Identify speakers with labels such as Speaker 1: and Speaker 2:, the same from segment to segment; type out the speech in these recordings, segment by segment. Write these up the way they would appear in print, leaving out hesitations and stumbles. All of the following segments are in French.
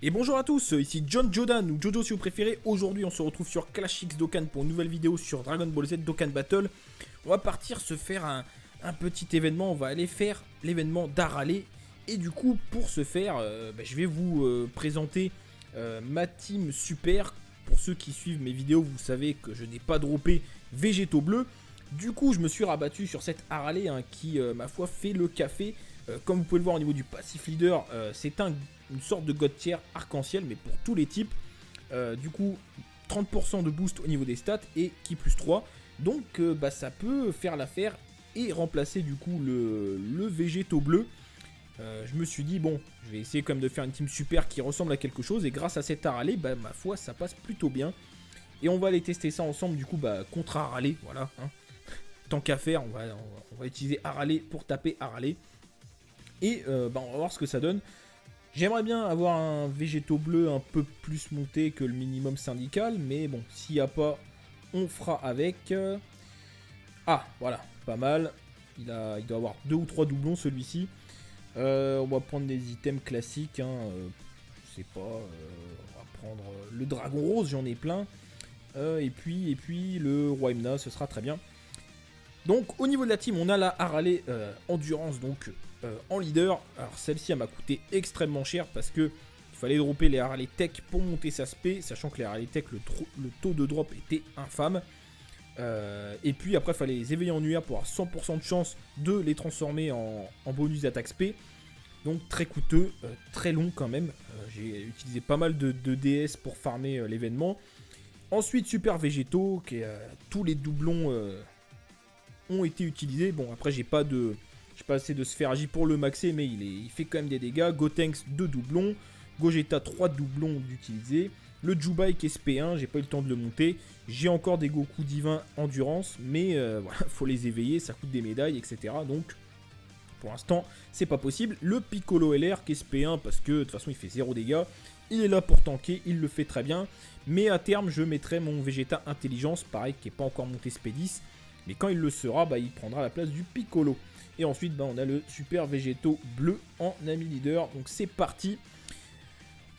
Speaker 1: Et bonjour à tous, ici John Jodan ou Jojo si vous préférez. Aujourd'hui on se retrouve sur Clash X Dokkan pour une nouvelle vidéo sur Dragon Ball Z Dokkan Battle. On va partir se faire un petit événement, on va aller faire l'événement d'Arale. Et du coup pour ce faire, je vais vous présenter ma team super. Pour ceux qui suivent mes vidéos, vous savez que je n'ai pas droppé Végétaux Bleus. Du coup je me suis rabattu sur cette Arale qui ma foi fait le café. Comme vous pouvez le voir au niveau du passif leader, c'est une sorte de god tier arc-en-ciel, mais pour tous les types. Du coup, 30% de boost au niveau des stats et qui plus 3. Donc, ça peut faire l'affaire et remplacer du coup le végétaux bleu. Je me suis dit, bon, je vais essayer quand même de faire une team super qui ressemble à quelque chose. Et grâce à cette Arale, ma foi, ça passe plutôt bien. Et on va aller tester ça ensemble, du coup, contre Arale. Voilà. Hein. Tant qu'à faire, on va utiliser Arale pour taper Arale. Et on va voir ce que ça donne. J'aimerais bien avoir un végétaux bleu un peu plus monté que le minimum syndical. Mais bon, s'il n'y a pas, on fera avec. Ah, voilà, pas mal. Il doit avoir 2 ou 3 doublons celui-ci. On va prendre des items classiques. Je sais pas. On va prendre le dragon rose, j'en ai plein. Et puis le roi Emna, ce sera très bien. Donc au niveau de la team, on a la Arale Endurance donc en leader. Alors celle-ci elle m'a coûté extrêmement cher parce que il fallait dropper les Arale Tech pour monter sa spé, sachant que les Arale Tech le taux de drop était infâme. Et puis après il fallait les éveiller en UR pour avoir 100% de chance de les transformer en bonus d'attaque spé. Donc très coûteux, très long quand même. J'ai utilisé pas mal de DS pour farmer l'événement. Ensuite super végétaux, qui tous les doublons ont été utilisés. Bon après j'ai pas assez de sphère agi pour le maxer, mais il fait quand même des dégâts. Gotenks 2 doublons, Gogeta 3 doublons d'utiliser. Le Jubai qui est SP1, j'ai pas eu le temps de le monter. J'ai encore des Goku divins endurance, mais voilà, faut les éveiller, ça coûte des médailles, etc. Donc pour l'instant c'est pas possible. Le Piccolo LR qui est SP1 parce que de toute façon il fait 0 dégâts. Il est là pour tanker, il le fait très bien. Mais à terme je mettrai mon Vegeta Intelligence, pareil qui n'est pas encore monté SP10. Mais quand il le sera, il prendra la place du Piccolo. Et ensuite, on a le super végétaux bleu en ami leader. Donc c'est parti.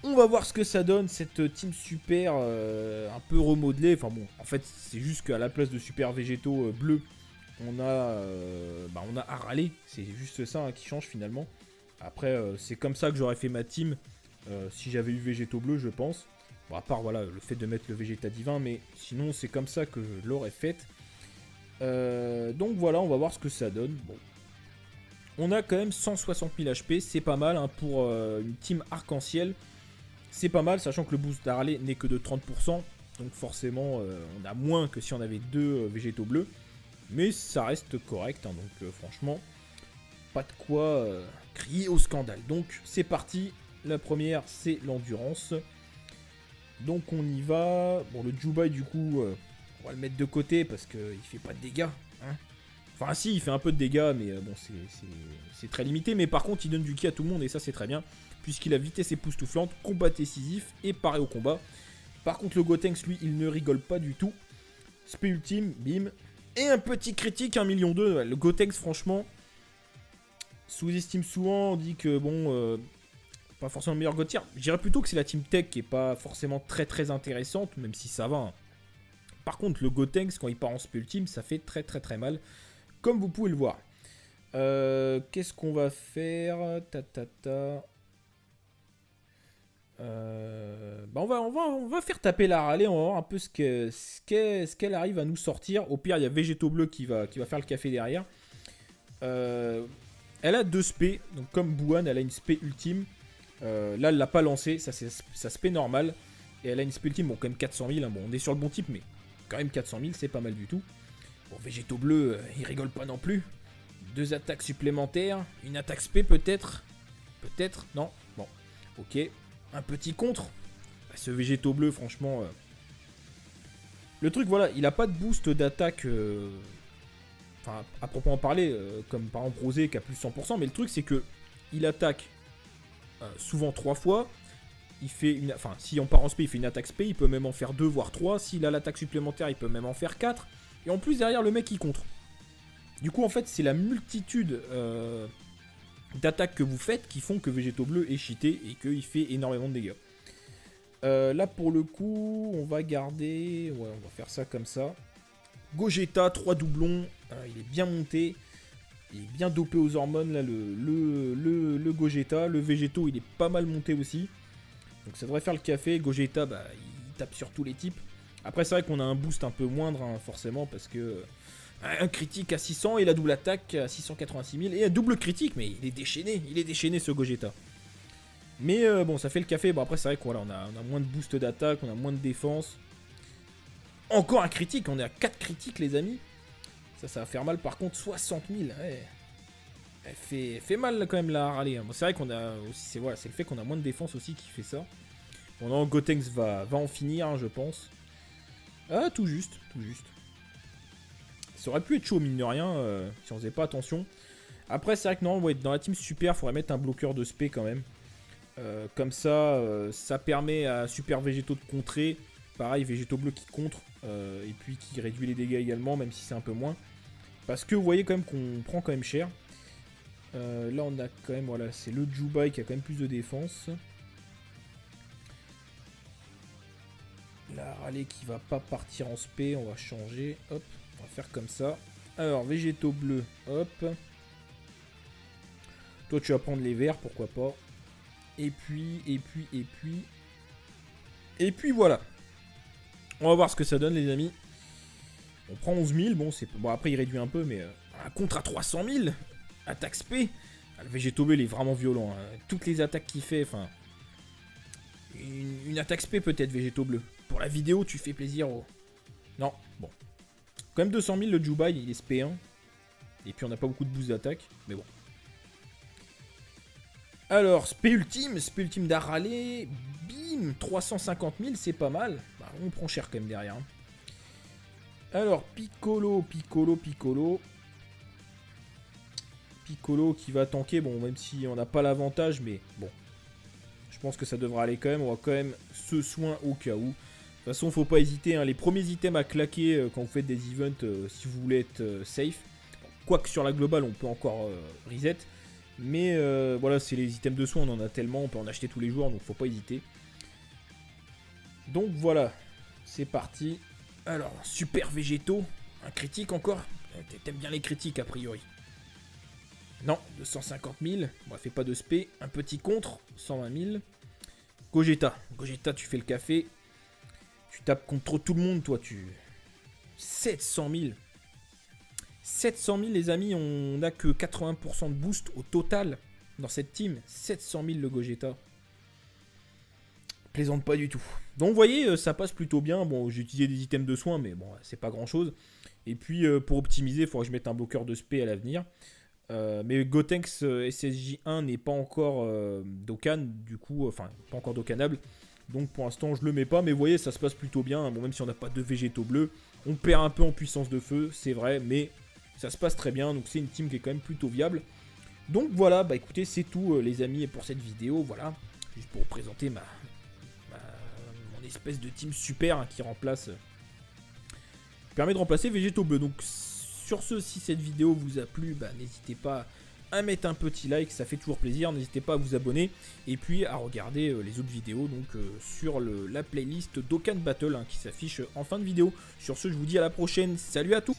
Speaker 1: On va voir ce que ça donne, cette team super un peu remodelée. Enfin bon, en fait, c'est juste qu'à la place de super végétaux bleu, on a Arale. C'est juste ça qui change finalement. Après, c'est comme ça que j'aurais fait ma team si j'avais eu végétaux bleu, je pense. Bon, à part voilà, le fait de mettre le Vegeta divin, mais sinon, c'est comme ça que je l'aurais faite. Donc voilà, on va voir ce que ça donne. Bon. On a quand même 160 000 HP, c'est pas mal pour une team arc-en-ciel. C'est pas mal, sachant que le boost d'Arale n'est que de 30%. Donc forcément, on a moins que si on avait 2 végétaux bleus. Mais ça reste correct, donc franchement, pas de quoi crier au scandale. Donc c'est parti, la première c'est l'endurance. Donc on y va. Bon, le Jubai du coup... on va le mettre de côté parce qu'il fait pas de dégâts. Hein. Enfin si, il fait un peu de dégâts, mais bon, c'est très limité. Mais par contre, il donne du ki à tout le monde et ça c'est très bien. Puisqu'il a vitesse époustouflante, combat décisif et paré au combat. Par contre, le Gotenks, lui, il ne rigole pas du tout. Spé ultime, bim. Et un petit critique, 1,2 million. Ouais, le Gotenks, franchement, sous-estime souvent. On dit que bon... pas forcément le meilleur God tier. Je dirais plutôt que c'est la team tech qui est pas forcément très intéressante, même si ça va. Hein. Par contre, le Gotenks, quand il part en spé ultime, ça fait très mal. Comme vous pouvez le voir. Qu'est-ce qu'on va faire? On va faire taper la Arale. On va voir un peu ce qu'elle arrive à nous sortir. Au pire, il y a Végétaux Bleu qui va faire le café derrière. Elle a 2 spé. Donc comme Bouhan, elle a une spé ultime. Là, elle l'a pas lancé. Ça, c'est sa spé normale. Et elle a une spé ultime. Bon, quand même 400 000. Hein. Bon, on est sur le bon type, mais... quand même 400 000, c'est pas mal du tout. Bon, végétaux bleus, il rigole pas non plus. 2 attaques supplémentaires. Une attaque spé peut-être. Peut-être, non. Bon, ok. Un petit contre. Ce végétaux bleu, franchement... Le truc, voilà, il a pas de boost d'attaque... Enfin, à proprement parler, comme par exemple Rosé qui a plus 100%. Mais le truc, c'est que il attaque souvent 3 fois. Il fait une... Enfin, si on part en spé, il fait une attaque spé, il peut même en faire 2 voire 3. S'il a l'attaque supplémentaire, il peut même en faire 4. Et en plus, derrière, le mec, il contre. Du coup, en fait, c'est la multitude d'attaques que vous faites qui font que Végétaux Bleu est cheaté et qu'il fait énormément de dégâts. Là, pour le coup, on va garder... Ouais, on va faire ça comme ça. Gogeta, 3 doublons. Il est bien monté. Il est bien dopé aux hormones, là, le Gogeta. Le Végéto, il est pas mal monté aussi. Donc ça devrait faire le café. Gogeta, bah, il tape sur tous les types. Après, c'est vrai qu'on a un boost un peu moindre, hein, forcément, parce que... Un critique à 600 et la double attaque à 686 000. Et un double critique, mais il est déchaîné ce Gogeta. Mais bon, ça fait le café. Bon, après, c'est vrai qu'on on a moins de boost d'attaque, on a moins de défense. Encore un critique, on est à 4 critiques, les amis. Ça va faire mal. Par contre, 60 000, ouais. Elle fait mal quand même la Harley. Bon, c'est vrai qu'on a aussi, c'est le fait qu'on a moins de défense aussi qui fait ça. Bon, non, Gotenks va en finir, hein, je pense. Ah, tout juste. Ça aurait pu être chaud, mine de rien, si on faisait pas attention. Après, c'est vrai que non, ouais, dans la team super, il faudrait mettre un bloqueur de spé quand même. Comme ça, ça permet à Super Végéto de contrer. Pareil, Végéto bleu qui contre. Et puis qui réduit les dégâts également, même si c'est un peu moins. Parce que vous voyez quand même qu'on prend quand même cher. Là, on a quand même, voilà, c'est le Jubai qui a quand même plus de défense. La Raleigh qui va pas partir en spé, on va changer. Hop, on va faire comme ça. Alors, Végéto bleu, hop. Toi, tu vas prendre les verts, pourquoi pas. Et puis voilà. On va voir ce que ça donne, les amis. On prend 11 000. Bon, bon après, il réduit un peu, mais un contre à 300 000. Attaque spé. Le Végéto bleu, il est vraiment violent. Hein. Toutes les attaques qu'il fait, enfin... Une attaque spé peut-être, Végéto bleu. Pour la vidéo, tu fais plaisir au... Non, bon. Quand même 200 000, le Jubai, il est spé 1. Et puis, on n'a pas beaucoup de boost d'attaque, mais bon. Alors, spé ultime d'Harley, bim, 350 000, c'est pas mal. Bah, on prend cher quand même derrière. Hein. Alors, Piccolo qui va tanker, bon, même si on n'a pas l'avantage, mais bon. Je pense que ça devra aller quand même, on va quand même ce soin au cas où. De toute façon, faut pas hésiter, hein, les premiers items à claquer quand vous faites des events, si vous voulez être safe. Quoique sur la globale, on peut encore reset. Mais voilà, c'est les items de soins, on en a tellement, on peut en acheter tous les jours, donc faut pas hésiter. Donc voilà, c'est parti. Alors, Super Végéto, un critique encore. T'aimes bien les critiques a priori. Non, 250 000, bon, fait pas de spé. Un petit contre, 120 000. Gogeta, tu fais le café. Tu tapes contre tout le monde, toi, 700 000. 700 000 les amis, on n'a que 80% de boost au total dans cette team. 700 000 le Gogeta. Plaisante pas du tout. Donc vous voyez, ça passe plutôt bien. Bon, j'ai utilisé des items de soins, mais bon, c'est pas grand chose. Et puis pour optimiser, il faudra que je mette un bloqueur de spé à l'avenir. Mais Gotenks SSJ1 n'est pas encore Dokkan, du coup, enfin, pas encore Dokkanable. Donc pour l'instant, je le mets pas. Mais vous voyez, ça se passe plutôt bien. Bon, même si on n'a pas de Végéto bleu, on perd un peu en puissance de feu, c'est vrai, mais ça se passe très bien, donc c'est une team qui est quand même plutôt viable. Donc voilà, bah écoutez, c'est tout les amis pour cette vidéo, voilà. Juste pour vous présenter mon espèce de team super hein, qui permet de remplacer Végéto bleu. Donc sur ce, si cette vidéo vous a plu, bah, n'hésitez pas à mettre un petit like, ça fait toujours plaisir. N'hésitez pas à vous abonner et puis à regarder les autres vidéos donc sur la playlist Dokkan Battle hein, qui s'affiche en fin de vidéo. Sur ce, je vous dis à la prochaine. Salut à tous.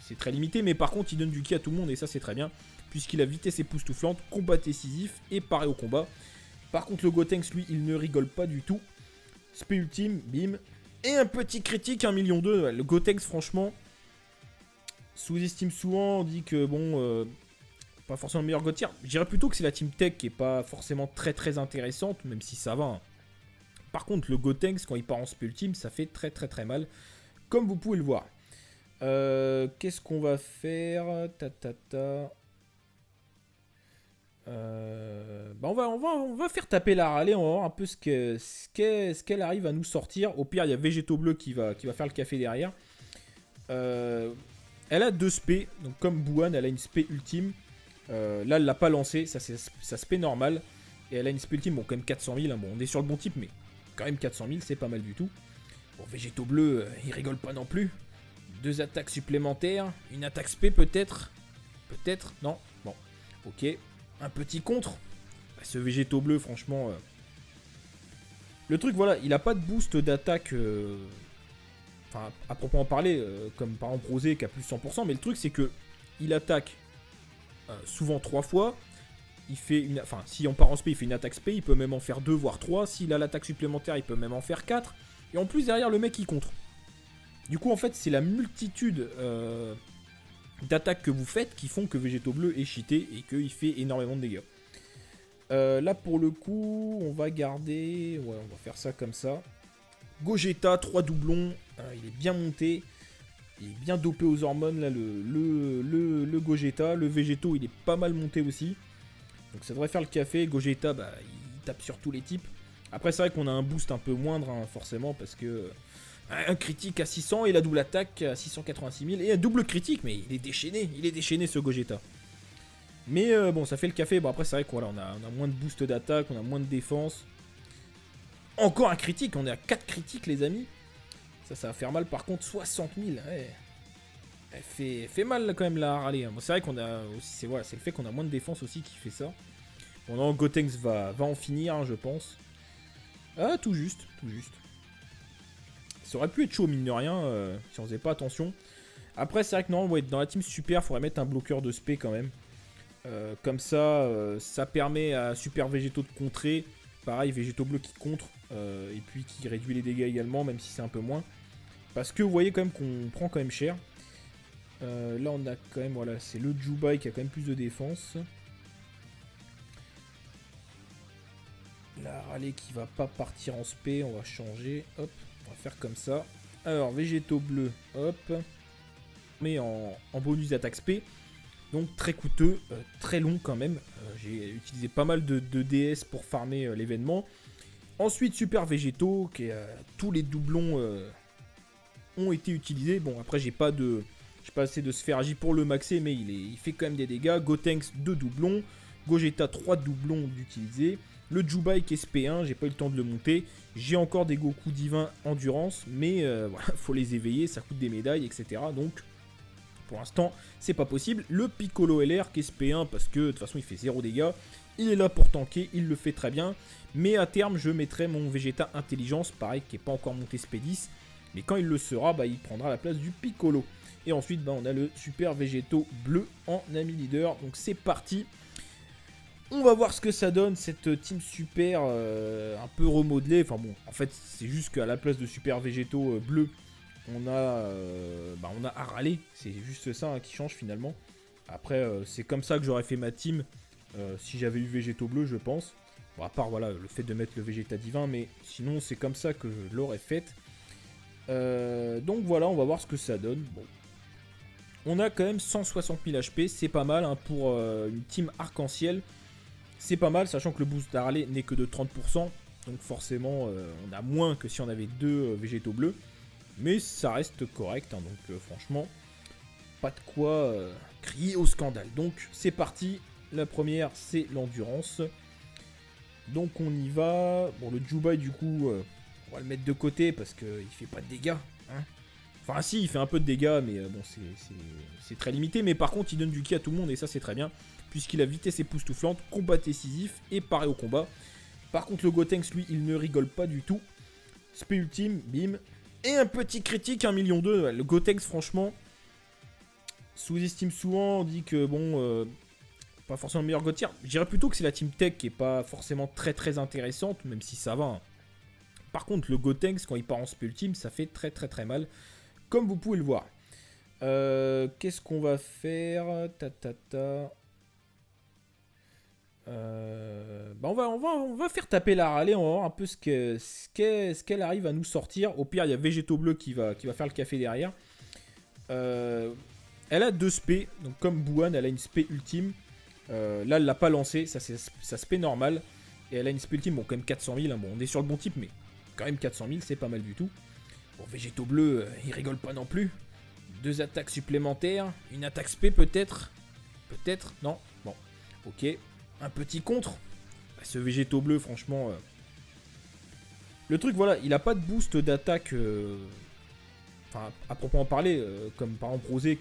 Speaker 1: C'est très limité, mais par contre, il donne du ki à tout le monde et ça, c'est très bien puisqu'il a vitesse époustouflante, combat décisif et paré au combat. Par contre, le Gotenks, lui, il ne rigole pas du tout. Spé ultime, bim. Et un petit critique, 1,2 million. Ouais, le Gotenks, franchement, sous-estime souvent. On dit que, bon, pas forcément le meilleur God tier. Je dirais plutôt que c'est la Team Tech qui est pas forcément très intéressante, même si ça va. Hein. Par contre, le Gotenks, quand il part en spé ultime, ça fait très mal. Comme vous pouvez le voir. Qu'est-ce qu'on va faire? Bah on va faire taper la Raleigh, on va voir un peu ce qu'elle arrive à nous sortir. Au pire, il y a Végéto bleu qui va faire le café derrière. Elle a 2 spé, donc comme Bouhan, elle a une spé ultime. Là, elle l'a pas lancé, ça c'est sa spé normale. Et elle a une spé ultime, bon, quand même 400 000. Hein, bon, on est sur le bon type, mais quand même 400 000, c'est pas mal du tout. Bon, Végéto bleu, il rigole pas non plus. 2 attaques supplémentaires, une attaque spé peut-être. Peut-être, non. Bon, ok. Un petit contre. Bah, ce Végéto bleu, franchement, Le truc, voilà, il a pas de boost d'attaque, enfin, à proprement parler, comme par exemple Rosé qui a plus 100%, mais le truc, c'est que il attaque souvent 3 fois. Il fait une, enfin, si on part en spé, il fait une attaque spé, il peut même en faire 2 voire 3. S'il a l'attaque supplémentaire, il peut même en faire 4. Et en plus, derrière, le mec, il contre. Du coup, en fait, c'est la multitude d'attaques que vous faites qui font que Végéto Bleu est cheaté et qu'il fait énormément de dégâts. Là, pour le coup, on va garder... Ouais, on va faire ça comme ça. Gogeta, 3 doublons. Il est bien monté. Il est bien dopé aux hormones, là, le Gogeta. Le Végéto, il est pas mal monté aussi. Donc ça devrait faire le café. Gogeta, bah, il tape sur tous les types. Après, c'est vrai qu'on a un boost un peu moindre, hein, forcément, parce que... Un critique à 600 et la double attaque à 686 000. Et un double critique, mais il est déchaîné ce Gogeta. Mais bon, ça fait le café. Bon, après, c'est vrai qu'on on a moins de boost d'attaque, on a moins de défense. Encore un critique, on est à 4 critiques, les amis. Ça va faire mal. Par contre, 60 000, ouais. Elle fait mal quand même la râler. Hein. Bon, c'est vrai qu'on a aussi, c'est le fait qu'on a moins de défense aussi qui fait ça. Bon, non, Gotenks va en finir, hein, je pense. Ah, tout juste, tout juste. Ça aurait pu être chaud, mine de rien, si on faisait pas attention. Après, c'est vrai que non, ouais, dans la team super, il faudrait mettre un bloqueur de spé quand même. Comme ça, ça permet à Super Végéto de contrer. Pareil, Végéto Bleu qui contre. Et puis qui réduit les dégâts également, même si c'est un peu moins. Parce que vous voyez quand même qu'on prend quand même cher. Là, on a quand même, voilà, c'est le Jubai qui a quand même plus de défense. La râlée qui va pas partir en spé, on va changer. Hop. On va faire comme ça. Alors, Végéto Bleu, hop. Mais en bonus d'attaque spé. Donc très coûteux, très long quand même. J'ai utilisé pas mal de DS pour farmer l'événement. Ensuite, Super Végéto, qui tous les doublons ont été utilisés. Bon, après, j'ai pas assez de sphère agi pour le maxer, mais il fait quand même des dégâts. Gotenks, 2 doublons. Gogeta, 3 doublons d'utiliser. Le Jubai qui est SP1, j'ai pas eu le temps de le monter. J'ai encore des Goku divins endurance, mais voilà, faut les éveiller, ça coûte des médailles, etc. Donc, pour l'instant, c'est pas possible. Le Piccolo LR qui est SP1 parce que de toute façon, il fait 0 dégâts. Il est là pour tanker, il le fait très bien. Mais à terme, je mettrai mon Vegeta Intelligence, pareil, qui n'est pas encore monté SP10. Mais quand il le sera, bah, il prendra la place du Piccolo. Et ensuite, bah, on a le Super Végéto Bleu en ami leader. Donc c'est parti. On va voir ce que ça donne, cette team super un peu remodelée. Enfin bon, en fait, c'est juste qu'à la place de Super Végéto Bleu, on a Harale. C'est juste ça hein, qui change finalement. Après, c'est comme ça que j'aurais fait ma team si j'avais eu Végéto Bleu, je pense. Bon, à part voilà, le fait de mettre le Vegeta Divin, mais sinon, c'est comme ça que je l'aurais faite. Donc voilà, on va voir ce que ça donne. Bon. On a quand même 160 000 HP, c'est pas mal hein, pour une team arc-en-ciel. C'est pas mal, sachant que le boost d'Harale n'est que de 30%. Donc forcément, on a moins que si on avait 2 végétaux bleus. Mais ça reste correct, hein, donc franchement, pas de quoi crier au scandale. Donc c'est parti, la première c'est l'endurance. Donc on y va. Bon, le Jubai du coup, on va le mettre de côté parce qu'il fait pas de dégâts. Hein. Enfin si, il fait un peu de dégâts, mais bon, c'est très limité. Mais par contre, il donne du ki à tout le monde et ça c'est très bien. Puisqu'il a vitesse époustouflante, combat décisif et paré au combat. Par contre, le Gotenks, lui, il ne rigole pas du tout. Spé ultime, bim. Et un petit critique, 1,2 million. Le Gotenks, franchement, sous-estime souvent. On dit que, bon, pas forcément le meilleur God tier. Je dirais plutôt que c'est la Team Tech qui est pas forcément très très intéressante, même si ça va. Hein. Par contre, le Gotenks, quand il part en spé ultime, ça fait très très très mal. Comme vous pouvez le voir. Qu'est-ce qu'on va faire? Bah on va faire taper la Harale, on va voir un peu ce qu'elle arrive à nous sortir. Au pire, il y a Végéto Bleu qui va faire le café derrière. Elle a 2 spé, donc comme Bouane, elle a une spé ultime. Là, elle l'a pas lancé, ça c'est sa spé normale. Et elle a une spé ultime, bon, quand même 400 000. Hein, bon, on est sur le bon type, mais quand même 400 000, c'est pas mal du tout. Bon, Végéto Bleu, il rigole pas non plus. 2 attaques supplémentaires, une attaque spé peut-être. Peut-être, non. Bon, ok. Un petit contre. Ce Végéto Bleu, franchement... Le truc, voilà, il a pas de boost d'attaque... Enfin, à proprement parler, comme par exemple Rosé,